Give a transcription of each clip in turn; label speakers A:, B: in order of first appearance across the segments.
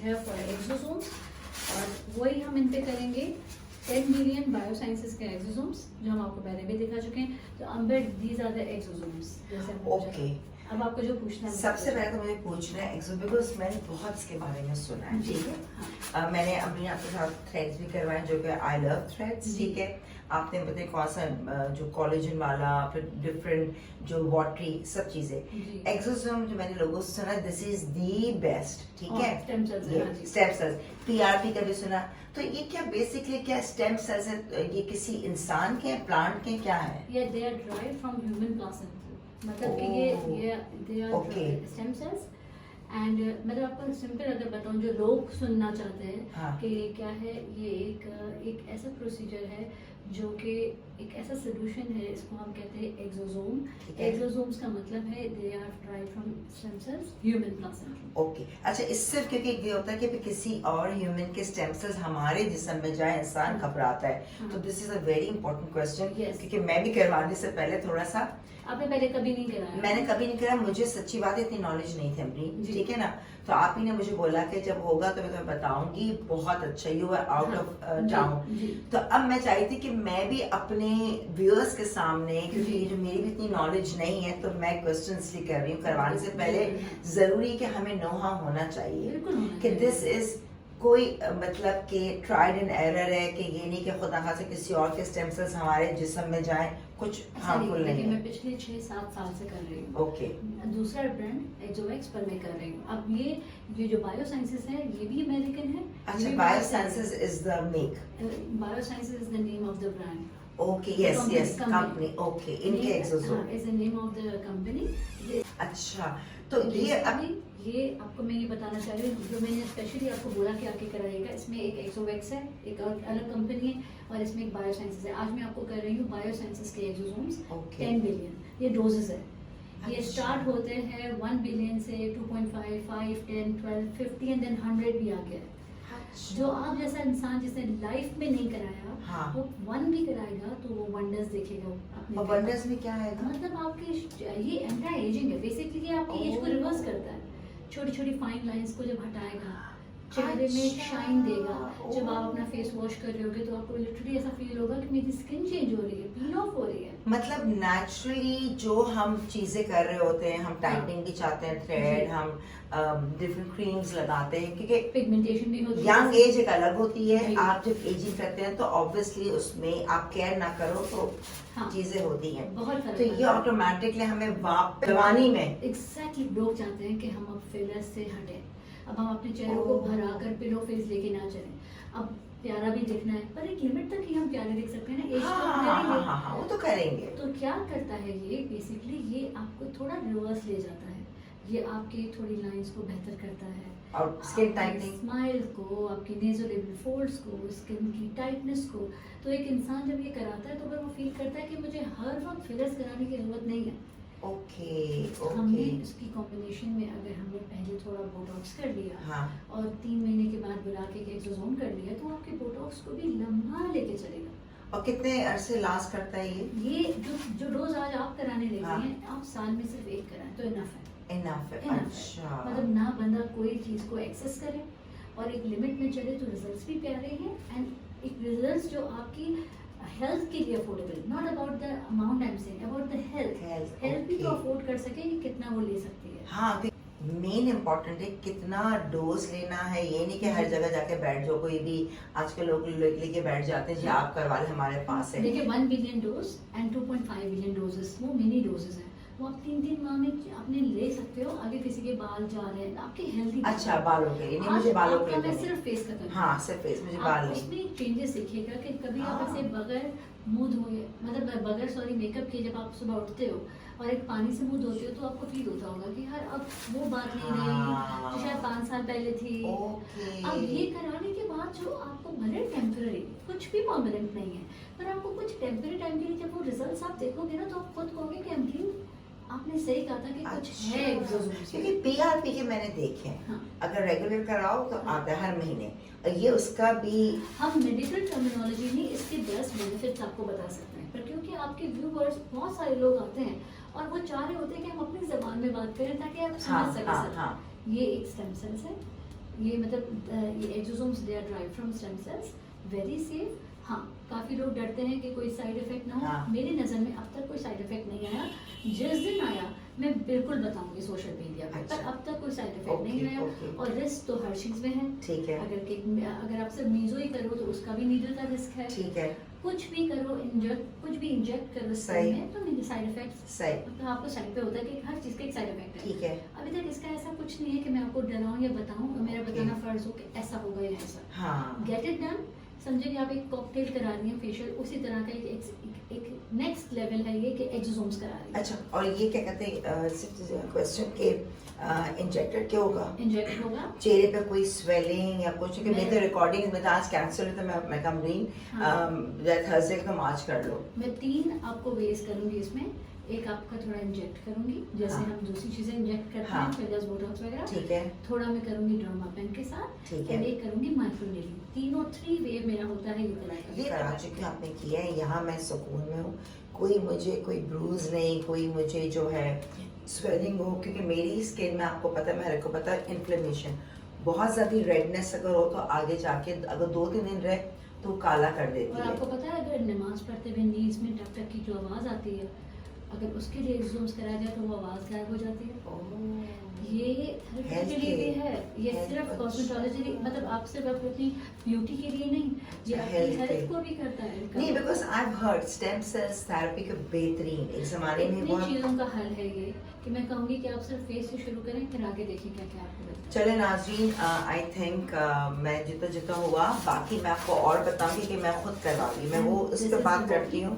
A: है for exosomes, और वही हम इन पे करेंगे 10 मिलियन बायोसाइंसेस के एक्सोसोम्स जो हम आपको पहले भी दिखा चुके हैं। तो अम्बेड दीज आर द एक्सोसोम्स जैसे
B: ओके।
A: अब आपको जो पूछना है
B: सबसे पहले तो मुझे पूछना है एक्सो, बिकॉज मैंने बहुत इसके बारे में सुना है, ठीक है। मैंने अभी आपके साथ थ्रेड्स भी करवाए जो कि आई लव थ्रेड्स, ठीक है। आपने बताया कौन सा जो कोलेजन वाला, फिर डिफरेंट जो वाटरी सब चीजें। एक्सोसोम जो मैंने लोगों से सुना, दिस इज द बेस्ट, ठीक है। स्टेम सेल्स, पीआरपी का भी सुना। तो ये क्या बेसिकली क्या स्टेम सेल्स है? ये किसी इंसान के, प्लांट के, क्या है?
A: ये they are derived from human placenta, मतलब कि ये they are stem cells. And मतलब आपको सिंपल अगर बताऊं जो लोग सुनना चाहते हैं,
B: हाँ।
A: कि क्या है, ये एक ऐसा प्रोसीजर है जो कि एक ऐसा सोल्यूशन है, इसको हम कहते हैं एक्सोसोम। एक्सोसोम्स का मतलब है they are derived from stem cells human placenta.
B: Okay, अच्छा, इससे क्योंकि ये होता है कि किसी और ह्यूमन के स्टेम सेल्स हमारे जिस्म में जाए, इंसान घबराता है। तो this is a very important question, क्योंकि मैं भी करवाने से पहले थोड़ा सा,
A: आपने पहले कभी नहीं कराया?
B: मैंने कभी नहीं करा, मुझे सच्ची बात है इतनी नॉलेज नहीं थी अपनी, ठीक है ना। तो आप ही ने मुझे बोला कि जब होगा तो मैं तुम्हें बताऊंगी, बहुत अच्छा, you are out of town. तो अब मैं चाहती थी कि मैं भी अपने व्यूअर्स के सामने, क्योंकि जो मेरी भी इतनी नॉलेज नहीं है, तो मैं क्वेश्चंस भी कर रही हूँ। करवाने से पहले जरूरी कि हमें नोहा होना चाहिए कि दिस इज कोई मतलब कि ट्राइड एंड एरर है, कि ये नहीं कि खुदा खासा किसी और के स्टेम सेल्स हमारे जिस्म में जाए, कुछ हार्मफुल नहीं है।
A: मैं पिछले 6-7 साल से कर रही हूँ।
B: ओके।
A: दूसरा ब्रांड एक्सोवेक्स पर मैं कर रही हूँ। अब ये जो बायोसाइंसेस है, ये भी अमेरिकन है।
B: अच्छा, biosciences is the make,
A: biosciences is the name of the brand.
B: Okay, yes yes, company, okay, इनके exosome
A: is the name of the company.
B: अच्छा, तो
A: ये आपको मैं ये बताना चाह रही हूँ, जो मैंने स्पेशली आपको बोला कि आके कराइएगा, इसमें एक एक्सोवेक्स है, एक अलग कंपनी है, और इसमें एक बायोसाइंसेस है। आज मैं आपको कर रही हूँ बायोसाइंसेस के एक्सोसोम्स, 10 बिलियन, ये डोजेस है। ये स्टार्ट होते हैं 1 बिलियन से, 2.5, 5, 10, 12, 50 एंड देन 100 भी आ गया है। जो आप जैसा इंसान जिसने लाइफ में नहीं कराया,
B: हाँ।
A: वो 1 भी कराएगा तो वो वंडर्स देखेगा अपने।
B: और वंडर्स में क्या है?
A: मतलब आपके ये एंटी एजिंग है बेसिकली, ये आपकी एज को रिवर्स करता है। छोटी छोटी फाइन लाइंस को जब हटाएगा, चेहरे में शाइन देगा। जब आप अपना फेस वॉश कर रहे होगे तो आपको लिटरली ऐसा फील होगा कि मेरी स्किन चेंज हो रही है, पील ऑफ हो रही है।
B: मतलब नेचुरली जो हम चीजें कर रहे होते हैं, हम टाइटनिंग भी चाहते हैं, थ्रेड, हम डिफरेंट क्रीम्स लगाते हैं, क्योंकि
A: पिगमेंटेशन भी होती है।
B: यंग एज एक अलग होती है, आप जब एजिंग करते हैं तो ऑब्वियसली उसमें आप केयर ना करो तो चीजें होती हैं, तो ये ऑटोमेटिकली हमें जवानी में
A: एग्जैक्टली लोग चाहते हैं कि हम अब फिलर से हटें, अब हम अपने चेहरों को भरा कर पिलो फेस लेके ना चलें, अब प्यारा भी दिखना है, पर एक लिमिट तक ही हम प्यारे दिख सकते हैं ना, एज
B: हाँ, वो तो करेंगे।
A: तो क्या करता है ये बेसिकली, ये आपको थोड़ा रिवर्स ले जाता है, ये आपकी थोड़ी लाइंस को बेहतर करता है,
B: और स्किन टाइटनिंग,
A: स्माइल को, आपकी नेज़ोलेबियल फोल्ड्स को, स्किन की टाइटनेस को। तो एक इंसान जब ये कराता है तो फिर वो फील करता है कि मुझे हर वक्त फिलर्स कराने की जरूरत नहीं है।
B: ओके,
A: हमने इसकी कॉम्बिनेशन में अगर हमने पहले थोड़ा बोटॉक्स कर लिया,
B: हाँ, और
A: 3 महीने के बाद बुला के एक्सोसोम कर लिया, तो आपके बोटॉक्स को भी लंबा लेके चलेगा।
B: और कितने अरसे लास्ट करता है
A: ये जो डोज आज आप कराने लगे हैं, आप साल में सिर्फ 1 कराएं तो इनफ है।
B: अच्छा,
A: मतलब ना बंदा कोई चीज को एक्सेस करे और एक लिमिट में चले तो रिजल्ट्स भी प्यारे हैं, एंड एक रिजल्ट्स जो आपकी हेल्थ के लिए affordable, not about the amount, I am saying about the health भी तो अफोर्ड कर सके कि कितना वो ले सकती है।
B: हाँ, मेन इम्पोर्टेंट है कितना डोज लेना है, ये नहीं कि हर जगह जाके बैठ जाओ, कोई भी आजकल लोग लेके बैठ जाते हैं जी आप करवा ले हमारे पास है।
A: देखिए 1 billion dose and 2.5 billion doses वो मिनी डोजेस हैं, वो आप 3-3 माह में अपने ले सकते हो। अगर किसी के बाल जा रहे हैं, आपकी हेल्दी,
B: अच्छा, बालों के नहीं, मुझे बालों के
A: मैं सिर्फ फेस का करूँ,
B: हाँ सिर्फ फेस, मुझे बाल नहीं।
A: उसमें चेंजेस दिखेगा कि कभी आप ऐसे बगैर मुंह धोए, मतलब बगैर मेकअप किए जब आप सुबह उठते हो और एक पानी से मुंह धोते हो तो आपको फील होता होगा कि यार अब वो बात नहीं रही जो शायद 5 साल पहले थी। अब ये कराने के बाद जो आपको भले टेम्पररी, कुछ भी परमानेंट नहीं है, पर आपको कुछ टेम्पररी टाइम के लिए जब वो रिजल्ट्स आप देखोगे ना तो आप खुद कहोगे कि I'm clean। आपने सही कहा था कि कुछ है एक्सोसोम्स,
B: क्योंकि पीआरपी के मैंने देखे हैं,
A: हाँ।
B: अगर रेगुलर कराओ तो आता है हर महीने, और ये उसका भी
A: हम मेडिकल टर्मिनोलॉजी में इसके 10 बेनिफिट्स आपको बता सकते हैं, पर क्योंकि आपके व्यूअर्स बहुत सारे लोग आते हैं और वो चाह रहे होते हैं कि हम अपनी जबान में बात करें ताकि आप समझ सकें। ये एक स्टेम सेल्स है, ये मतलब ये exosomes they are drive from stem cells, very safe. हाँ, काफ़ी लोग डरते हैं कि कोई साइड इफेक्ट ना हो।
B: हाँ।
A: मेरी नज़र में अब तक कोई साइड इफेक्ट नहीं आया। जिस दिन आया मैं बिल्कुल बताऊंगी सोशल मीडिया पर,
B: अच्छा।
A: पर अब तक कोई साइड इफेक्ट नहीं
B: ओके,
A: आया।
B: ओके।
A: और रिस्क तो हर चीज़ में है।
B: ठीक है,
A: अगर आप सिर्फ मीजो ही करो तो उसका भी नीडल का रिस्क है।
B: ठीक है,
A: कुछ भी करो, कुछ भी इंजेक्ट करो
B: सही।
A: स्किन में तो मेरे साइड इफेक्ट्स
B: सही,
A: मतलब आपको साइड पे होता है कि हर चीज़ का एक साइड इफेक्ट है।
B: ठीक है।
A: अभी तक इसका ऐसा कुछ नहीं है कि मैं आपको डराऊं या बताऊं, मेरा
B: Okay.
A: बताना फर्ज हो कि ऐसा होगा या ऐसा।
B: हाँ,
A: गेट इट डन। समझे कि आप एक कॉकटेल करा रही हैं फेशियल, उसी तरह का एक नेक्स्ट लेवल है ये कि एक्सोसोम्स करा रही है।
B: अच्छा। और ये क्या कहते हैं, सिर्फ क्वेश्चन के इंजेक्टेड क्या होगा?
A: इंजेक्ट होगा।
B: चेहरे पे कोई स्वेलिंग या कुछ? क्योंकि मैं तो
A: मैं-
B: रिकॉर्डिंग में तो आज कैंसिल है, तो मैं कमरीन थर्सडे को मार्च कर लो।
A: मैं 3 आपको वेज करूंगी इसमें। एक आपका थोड़ा इंजेक्ट करूंगी जैसे
B: हाँ।
A: हम दूसरी चीजें इंजेक्ट करते
B: हाँ।
A: हैं, फिलर्स, बोटॉक्स वगैरह।
B: ठीक है,
A: थोड़ा मैं करूंगी डर्मा पेन के साथ,
B: ठीक है।
A: और एक करूंगी माइक्रोनेलिंग। तीनों 3 वेव मेरा होता है ये तरह का।
B: ये करा चुकी हूँ, आपने किया है। यहाँ मैं सुकून में हूँ। कोई मुझे कोई ब्रूज नहीं, कोई मुझे जो है स्वेलिंग हो, क्योंकि मेरी स्किन में आपको पता है, मेरे को पता है, इन्फ्लेमेशन बहुत ज़्यादा, रेडनेस अगर हो तो आगे जाके अगर 2-3 दिन रहे तो वो काला कर देती
A: और
B: है।
A: आपको पता है अगर नमाज पढ़ते हुए नीज में टक टक की जो आवाज आती है, अगर उसके लिए एक्सोसोम्स कराया जाए तो वो आवाज गायब हो जाती है।
B: ओह।
A: ये थेरेपी के लिए भी है। ये
B: Health
A: सिर्फ
B: के-
A: कॉस्मेटोलॉजी मतलब आप सिर्फ अपनी ब्यूटी के लिए नहीं, ये आपकी
B: Health के-
A: हेल्थ को भी करता है।
B: नहीं, because I have heard stem cells therapy के बेहतरीन एक ज़माने में
A: इतनी
B: बहुत।
A: चीज़ों का हल है ये कि मैं कहूँगी कि आप सिर्फ फेस से शुरू करें, फिर आगे देखें क्या क्या आपको लगता है।
B: चले नाज़रीन, आई थिंक मैं जितना हुआ बाकी मैं आपको और बताऊंगी कि मैं खुद करवाऊंगी, मैं वो उस पर बात करती हूँ।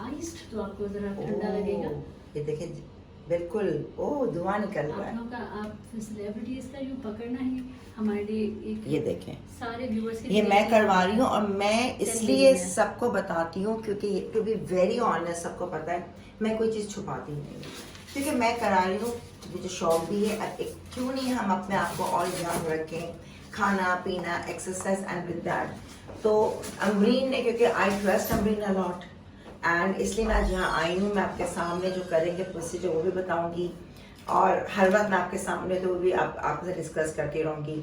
A: आइस्ड तो आपको जरा ठंडा लगेगा।
B: ये देखिए, बिल्कुल, ओह धुआं निकल रहा
A: आप
B: है।
A: लोगों का, आप सेलिब्रिटीज का यूँ पकड़ना ही हमारे लिए एक
B: ये देखें,
A: सारे व्यूअर्स के
B: ये
A: लिए
B: मैं
A: एक-
B: करवा रही हूँ और मैं इसलिए
A: टेलीविजन।
B: सबको बताती हूँ क्योंकि टू बी वेरी ऑनेस्ट, सबको पता है मैं कोई चीज़ छुपाती नहीं हूँ, क्योंकि मैं करा रही हूँ, मुझे शौक भी है। अब क्यों नहीं हम अपने आप को और यंग रखें, खाना पीना, एक्सरसाइज एंड विद दैट। तो अमरीन ने, क्योंकि I trust Amreen a lot, and इसलिए मैं आज यहाँ आई हूँ। मैं आपके सामने जो करेंगे प्रोसीजर वो भी बताऊंगी, और हर वक्त मैं आपके सामने तो वो भी आपसे डिस्कस करती रहूँगी।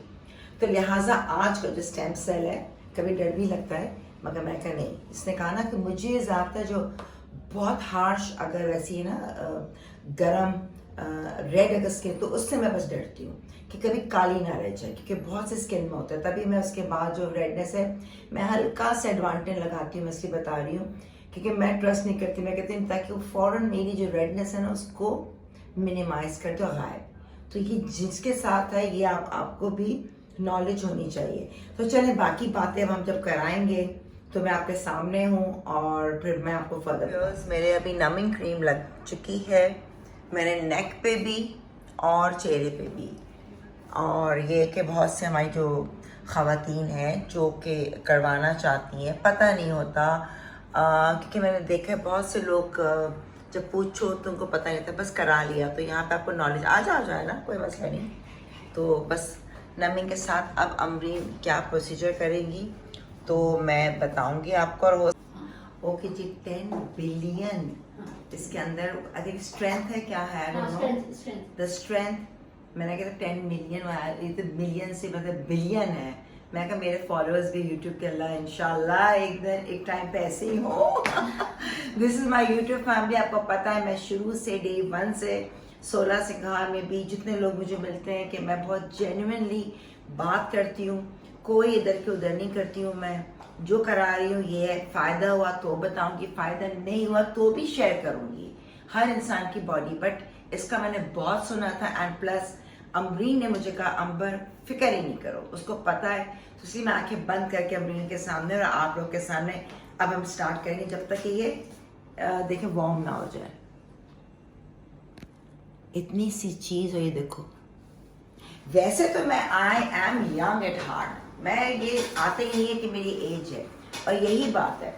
B: तो लिहाजा आज का जो स्टेम सेल है, कभी डर भी लगता है, मगर मैं कहा नहीं, इसने कहा ना कि मुझे ज़्यादातर जो बहुत हार्श अगर वैसी है ना गरम रेड अगर स्किन, तो उससे मैं बस डरती हूँ कि कभी काली ना रह जाए, क्योंकि बहुत से स्किन में होता है। तभी मैं उसके बाद जो रेडनेस है मैं हल्का सा एडवांटेज लगाती हूँ, मैं इसलिए बता रही हूँ, क्योंकि मैं ट्रस्ट नहीं करती। मैं कहती हूँ ताकि वो फ़ौरन मेरी जो रेडनेस है ना उसको मिनिमाइज कर दो, गायब। तो ये जिसके साथ है ये आपको भी नॉलेज होनी चाहिए। तो चलें, बाकी बातें अब हम जब कराएंगे तो मैं आपके सामने हूँ और फिर मैं आपको फर्दर। मेरे अभी नमिंग क्रीम लग चुकी है, मैंने नेक पे भी और चेहरे पे भी। और ये कि बहुत से हमारी जो ख़वातीन हैं जो कि करवाना चाहती हैं, पता नहीं होता, क्योंकि मैंने देखा है बहुत से लोग जब पूछो तो उनको पता नहीं था, बस करा लिया। तो यहाँ पे आपको नॉलेज आ जाए ना, कोई मसला नहीं। तो बस नमिंग के साथ अब अमरीन क्या प्रोसीजर करेंगी तो मैं बताऊंगी आपको। और ओके जी, 10 बिलियन इसके अंदर आई थिंक स्ट्रेंथ है, क्या है द स्ट्रेंथ। मैंने कहा 10 मिलियन, ये तो मिलियन से मतलब बिलियन है। मैं कहा मेरे फॉलोअर्स भी यूट्यूब के, अल्लाह इंशाल्लाह एक दिन एक टाइम पे ऐसे ही हो। This is my YouTube family. आपको पता है मैं शुरू से डे 1 से 16 सिंगार में भी जितने लोग मुझे मिलते हैं कि मैं बहुत जेन्युइनली बात करती हूँ, कोई इधर के उधर नहीं करती हूँ। मैं जो करा रही हूँ ये है, फ़ायदा हुआ तो बताऊँगी, फ़ायदा नहीं हुआ तो भी शेयर करूँगी, हर इंसान की बॉडी। बट इसका मैंने बहुत सुना था, एंड प्लस अमरीन ने मुझे कहा अंबर फिक्र ही नहीं करो, उसको पता है। तो इसलिए मैं आंखें बंद करके अमरीन के सामने और आप लोग के सामने अब हम स्टार्ट करेंगे, जब तक कि ये देखें वार्म ना हो जाए। इतनी सी चीज़ हो, ये देखो। वैसे तो मैं I am young at heart, मैं ये आते ही नहीं है कि मेरी एज है, और यही बात है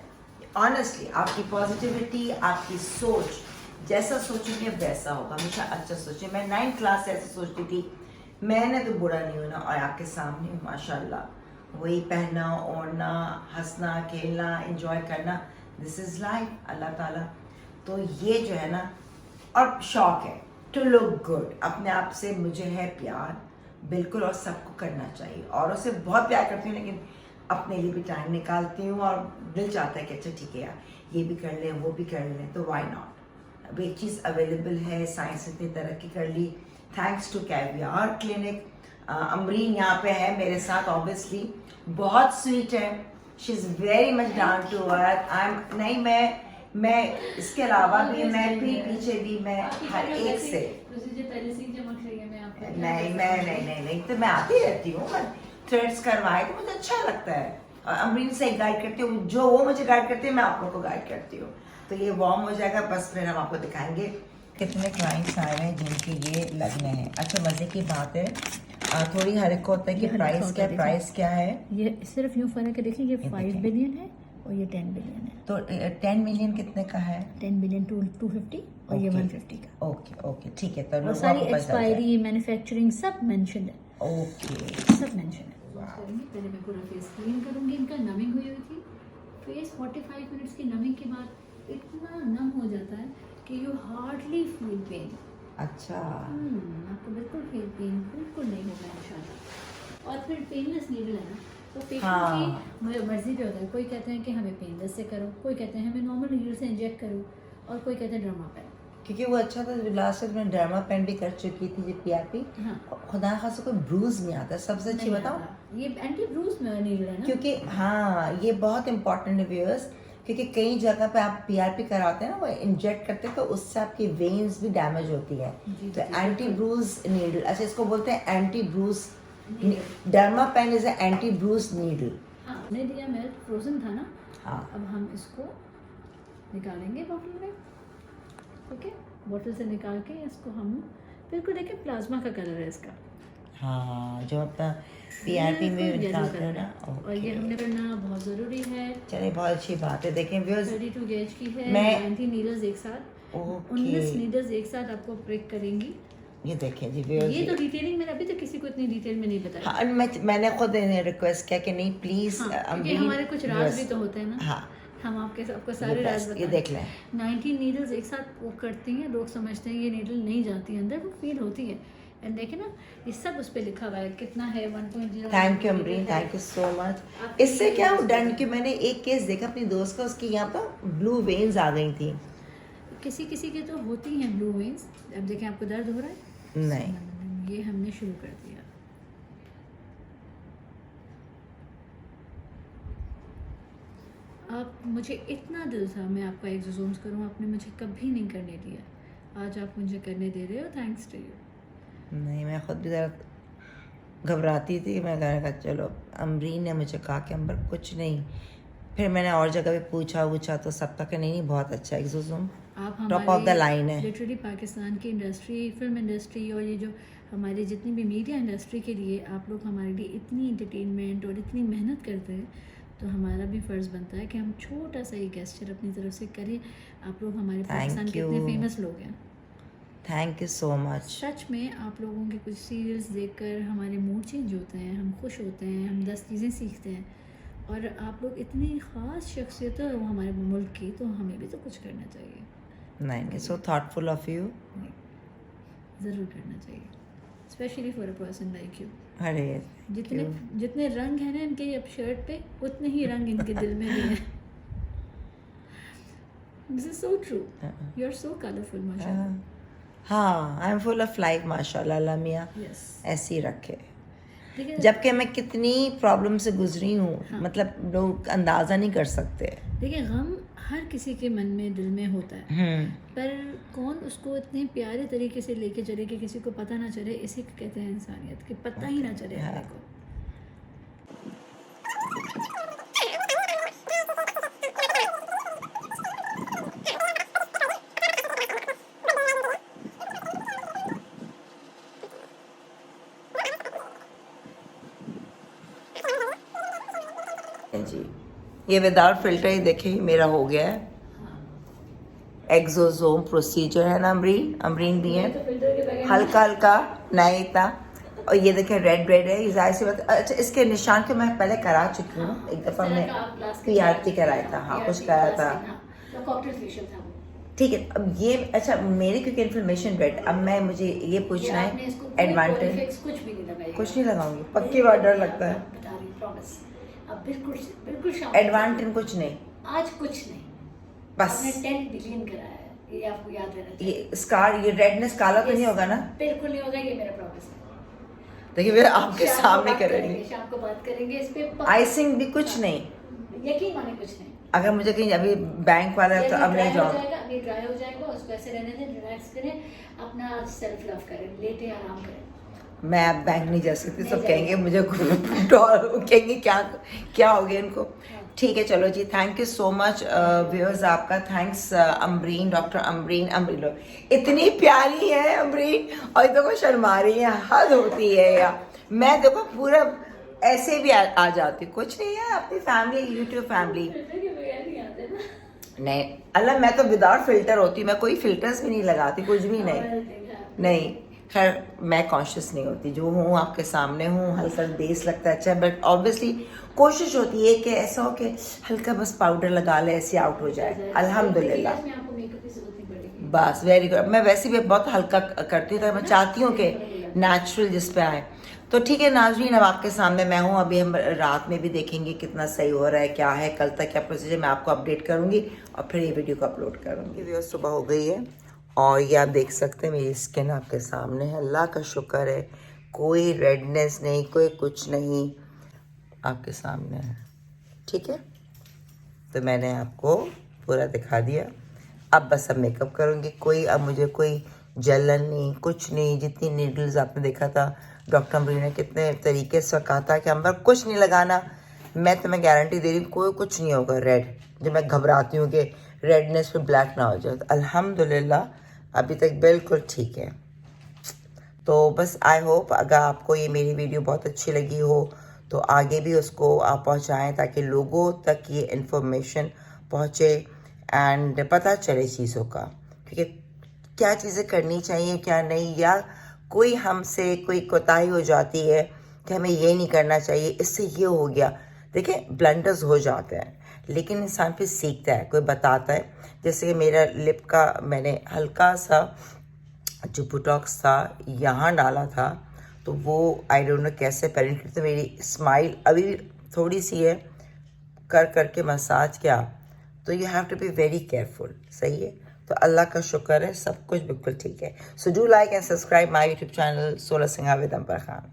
B: ऑनेस्टली। आपकी पॉजिटिविटी, आपकी सोच, जैसा सोचेंगे वैसा होगा। हमेशा अच्छा सोचें। मैं 9th क्लास से ऐसे सोचती थी, मैंने तो बुरा नहीं होना, और आपके सामने माशाल्लाह वही पहनना, ओढ़ना, हंसना, खेलना, एंजॉय करना, दिस इज़ लाइफ, अल्लाह ताला। तो ये जो है ना, और शौक है टू लुक गुड, अपने आप से मुझे है प्यार, बिल्कुल, और सबको करना चाहिए। औरों से बहुत प्यार करती हूँ, लेकिन अपने लिए भी टाइम निकालती हूँ, और दिल चाहता है कि अच्छा ठीक है यार, ये भी कर लें, वो भी कर लें, तो व्हाई नॉट। अब एक चीज़ अवेलेबल है, साइंस इतनी तरक्की कर ली, thanks to Caviar clinic. Amreen यहाँ पे है मेरे साथ, ऑब्वियसली बहुत स्वीट है, she is very much down to earth. I am नहीं, मैं इसके अलावा भी, मैं पीछे भी, मैं हर एक से नहीं, तो मैं आती रहती हूँ, मैं थ्रेड्स करवाए तो मुझे अच्छा लगता है, और अमरीन से गाइड करती हूँ, जो वो मुझे गाइड करती है मैं आप लोग को गाइड करती हूँ। तो ये वार्म हो जाएगा, बस फिर हम आपको दिखाएंगे कितने क्लाइंट्स आए हैं जिनके ये लगने हैं। अच्छा, मजे की बात है, थोड़ी हर एक होता है कि प्राइस क्या है।
A: ये सिर्फ यूँ फर्क है, देखिए ये 5 बिलियन है और ये 10 बिलियन है।
B: तो 10 मिलियन कितने का है?
A: 10 बिलियन 250 और ये 150 का।
B: ओके ठीक है। तो
A: और सारी एक्सपायरी, मैन्युफैक्चरिंग सब मेंशन है।
B: ओके,
A: सब मेंशन है। पहले मैं पूरा फेस क्लीन करूंगी, इनका नमिंग हुई थी। फेस 45 मिनट्स की नमिंग के बाद इतना नम हो जाता है कि यू हार्डली फील पेन।
B: अच्छा,
A: आपको बिल्कुल फील पेन बिल्कुल नहीं होगा इंशाल्लाह। और फिर पेनलेस नीडल है ना, तो पेशेंट की मर्जी पे होता है। कोई कहते हैं कि हमें पेनलेस से करो, कोई कहते हैं हमें नॉर्मल नीडल से इंजेक्ट करो, और कोई कहते हैं ड्रामा पेन।
B: क्योंकि वो अच्छा था, लास्ट में मैं डर्मा पेन भी कर चुकी थी, जो पीआरपी। खुदा खासा कोई ब्रूज नहीं आता, सबसे अच्छी बताओ,
A: ये एंटी ब्रूज नीडल है ना, क्योंकि
B: ये बहुत इंपॉर्टेंट है व्यूअर्स, क्योंकि कई जगह पे आप पीआरपी कराते हैं ना, वो इंजेक्ट करते हैं, तो उससे आपकी वेन्स भी डैमेज होती है। तो एंटी ब्रूज नीडल, अच्छा इसको बोलते हैं anti bruise, derma pen is anti bruise needle.
A: हमने दिया मिल्क फ्रोजन था ना,
B: हाँ,
A: अब हम इसको निकालेंगे बॉटल में। ओके, बोतल से निकाल के इसको हम बिल्कुल, देखिए प्लाज्मा का कलर है इसका।
B: हाँ, जो अपना पीआरपी में निकालते हैं ना,
A: और ये हमने करना बहुत ज़रूरी है।
B: चलिए, बहुत अच्छी बात है। देखें व्यूअर्स,
A: 32 गेज की है,
B: मैं
A: 90 नीडल्स एक साथ, 19 नीडल्स एक साथ आपको प्रिक करेंगी।
B: ये देखें जी व्यूअर्स,
A: ये तो डिटेलिंग मैंने अभी तक किसी को इतनी डिटेल में नहीं बताया।
B: हाँ, मैंने खुद रिक्वेस्ट किया कि नहीं प्लीज,
A: हमारे कुछ राज भी तो होते हैं ना।
B: हाँ,
A: हम आपको सारे राज बताएं।
B: ये देख लें,
A: 19 नीडल्स एक साथ वो करती हैं, लोग समझते हैं ये नीडल नहीं जाती अंदर, वो फील होती है। एंड देखें ना, ये सब उस पे लिखा हुआ है कितना है, 1.0।
B: Thank you Amreen, thank you so much. इससे क्या डन कि मैंने एक केस देखा अपनी दोस्त का, उसकी यहाँ पर ब्लू वेन्स आ गई थी।
A: किसी किसी के तो होती हैं ब्लू वेन्स। अब देखें, आपको दर्द हो रहा है?
B: नहीं,
A: ये हमने शुरू कर दिया। आप, मुझे इतना दिल था मैं आपका एक्सोसोम्स करूं, आपने मुझे कभी नहीं करने दिया। आज आप मुझे करने दे रहे हो, थैंक्स टू यू।
B: नहीं, मैं खुद भी ज़रा घबराती थी। मैं कहा चलो, अमरीन ने मुझे कहा कि अंबर कुछ नहीं, फिर मैंने और जगह भी पूछा तो सब तक नहीं बहुत अच्छा एक्सोसोम,
A: आप
B: टॉप ऑफ द लाइन है।
A: लिटरली पाकिस्तान की इंडस्ट्री, फिल्म इंडस्ट्री और ये जो हमारी जितनी भी मीडिया इंडस्ट्री के लिए आप लोग हमारे लिए इतनी एंटरटेनमेंट और इतनी मेहनत करते हैं, तो हमारा भी फ़र्ज़ बनता है कि हम छोटा सा ये गेस्चर अपनी तरफ से करें। आप लोग हमारे पाकिस्तान के इतने फेमस लोग हैं,
B: थैंक यू सो मच।
A: सच में आप लोगों के कुछ सीरियल्स देखकर हमारे मूड चेंज होते हैं, हम खुश होते हैं, हम 10 चीज़ें सीखते हैं। और आप लोग इतनी ख़ास शख्सियत हो हमारे मुल्क की, तो हमें भी तो कुछ करना चाहिए।
B: नहीं, सो थॉटफुल ऑफ यू।
A: ज़रूर करना चाहिए, specially for a person like you.
B: अरे,
A: जितने रंग हैं ना इनके अब शर्ट पे, उतने ही रंग इनके दिल में भी हैं। This is so true, you are so colourful माशाल्लाह।
B: हाँ, I am full of life माशाल्लाह, अल्लाह मियाँ ऐसे ही रखे। जबकि मैं कितनी प्रॉब्लम से गुजरी हूँ, हाँ। मतलब लोग अंदाज़ा नहीं कर सकते।
A: देखिए, गम हर किसी के मन में, दिल में होता है, पर कौन उसको इतने प्यारे तरीके से लेके चले कि किसी को पता ना चले। इसी को कहते हैं इंसानियत, कि पता ही ना चले हमें को।
B: जी, ये विदाउट फिल्टर ही देखे मेरा हो गया है। एक्सोसोम प्रोसीजर है ना अमरीन भी है, तो हल्का हल्का नहीं था। और ये देखें रेड है, ये जाहिर सी बात। अच्छा, इसके निशान के मैं पहले करा चुकी हूँ, एक दफ़ा मैं पीआरपी कराया था, हाँ कुछ कराया था। ठीक है। अब ये अच्छा मेरे क्योंकि इन्फ्लेमेशन रेड, अब मैं मुझे ये पूछना
A: आपने
B: है
A: इसको कोई
B: एडवांटेज।
A: Corifex कुछ भी नहीं लगाइएगा।
B: कुछ नहीं लगाऊंगी, पक्की बात, डर लगता है।
A: बता रही हूँ, प्रॉमिस। अब बिल्कुल बिल्कुल शाम
B: एडवांटेज कुछ नहीं,
A: आज कुछ नहीं,
B: बस
A: आपने 10 बिलियन कराया है, ये आपको याद रहना चाहिए।
B: ये स्कार, ये रेडनेस काला तो नहीं होगा ना?
A: बिल्कुल नहीं होगा, ये मेरा प्रॉमिस है।
B: देखिए फिर आपके
A: शाम को
B: सामने
A: बात
B: करेंगे।
A: शाम को बात करेंगे इस पे।
B: आइसिंग भी कुछ नहीं,
A: यकीन माने कुछ नहीं।
B: अगर मुझे कहीं अभी बैंक वाला है तो अब नहीं जाऊँ।
A: अभी ड्राई हो जाएगा, उसको ऐसे रहने दें, रिलैक्स करें, अपना सेल्फ लव करें, लेटे आराम करें।
B: मैं अब बैंक नहीं जा सकती,
A: नहीं
B: सब
A: जाएगी।
B: कहेंगे मुझे कहेंगे क्या क्या हो गया इनको। ठीक है चलो जी, thank you so much viewers, आपका थैंक्स अमरीन, डॉक्टर अमरीन। अमरीन इतनी प्यारी है अमरीन, और देखो शर्मा रही है, हद होती है यार। मैं देखो पूरा ऐसे भी आ जाती, कुछ नहीं है, अपनी फैमिली, यूट्यूब फैमिली। नहीं अल्लाह, मैं तो विदाउट फिल्टर होती, मैं कोई फिल्टर्स भी नहीं लगाती, कुछ भी नहीं। खैर मैं कॉन्शियस नहीं होती, जो हूँ आपके सामने हूँ, हल्का बेस लगता है अच्छा, बट ऑब्वियसली कोशिश होती है कि ऐसा हो कि हल्का बस पाउडर लगा ले, ऐसे आउट हो जाए। अल्हम्दुलिल्लाह, बस वेरी गुड। मैं वैसे भी बहुत हल्का करती हूँ, मैं चाहती हूँ कि नेचुरल जिस पे आए। तो ठीक है नाज़रीन, अब आपके सामने मैं हूँ, अभी हम रात में भी देखेंगे कितना सही हो रहा है, क्या है, कल तक क्या प्रोसीजर, मैं आपको अपडेट करूँगी और फिर ये वीडियो को अपलोड करूँगी। सुबह हो गई है और ये आप देख सकते हैं मेरी स्किन आपके सामने है, अल्लाह का शुक्र है, कोई रेडनेस नहीं, कोई कुछ नहीं, आपके सामने है। ठीक है, तो मैंने आपको पूरा दिखा दिया। अब बस अब मेकअप करूँगी, कोई अब मुझे कोई जलन नहीं, कुछ नहीं। जितनी नीडल्स आपने देखा था, डॉक्टर अमरीन ने कितने तरीके से कहा था कि हम पर कुछ नहीं लगाना, मैं तुम्हें गारंटी दे रही हूँ कोई कुछ नहीं होगा रेड। जब मैं घबराती हूँ कि रेडनेस पे ब्लैक ना हो जाए, तो अल्हम्दुलिल्लाह अभी तक बिल्कुल ठीक है। तो बस आई होप अगर आपको ये मेरी वीडियो बहुत अच्छी लगी हो तो आगे भी उसको आप पहुँचाएँ, ताकि लोगों तक ये इन्फॉर्मेशन पहुँचे एंड पता चले चीज़ों का, ठीक है, क्या चीज़ें करनी चाहिए क्या नहीं, या कोई हमसे कोई कोताही हो जाती है कि हमें ये नहीं करना चाहिए, इससे ये हो गया। देखिए ब्लंडर्स हो जाते हैं, लेकिन इंसान फिर सीखता है, कोई बताता है। जैसे कि मेरा लिप का मैंने हल्का सा जो बुटॉक्स था यहाँ डाला था, तो वो आई डोंट नो कैसे पेनिट्रेट, तो मेरी स्माइल अभी भी थोड़ी सी है, कर करके मसाज किया, तो you have to be very careful. सही है, तो अल्लाह का शुक्र है, सब कुछ बिल्कुल ठीक है। So do like and subscribe my YouTube channel सोलह सिंघा विद अंबर खान।